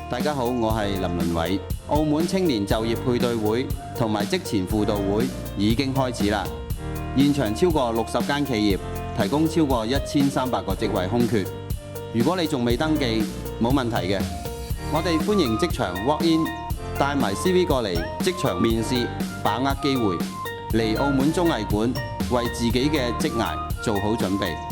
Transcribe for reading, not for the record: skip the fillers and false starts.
大家好，我係林倫偉。澳門青年就業配對會同埋職前輔導會已經開始啦。現場超過60間企業，提供超過1300個職位空缺。如果你仲未登記，冇問題嘅。我哋歡迎職場 walk in， 帶埋 CV 過嚟職場面試，把握機會嚟澳門綜藝館，為自己嘅職涯做好準備。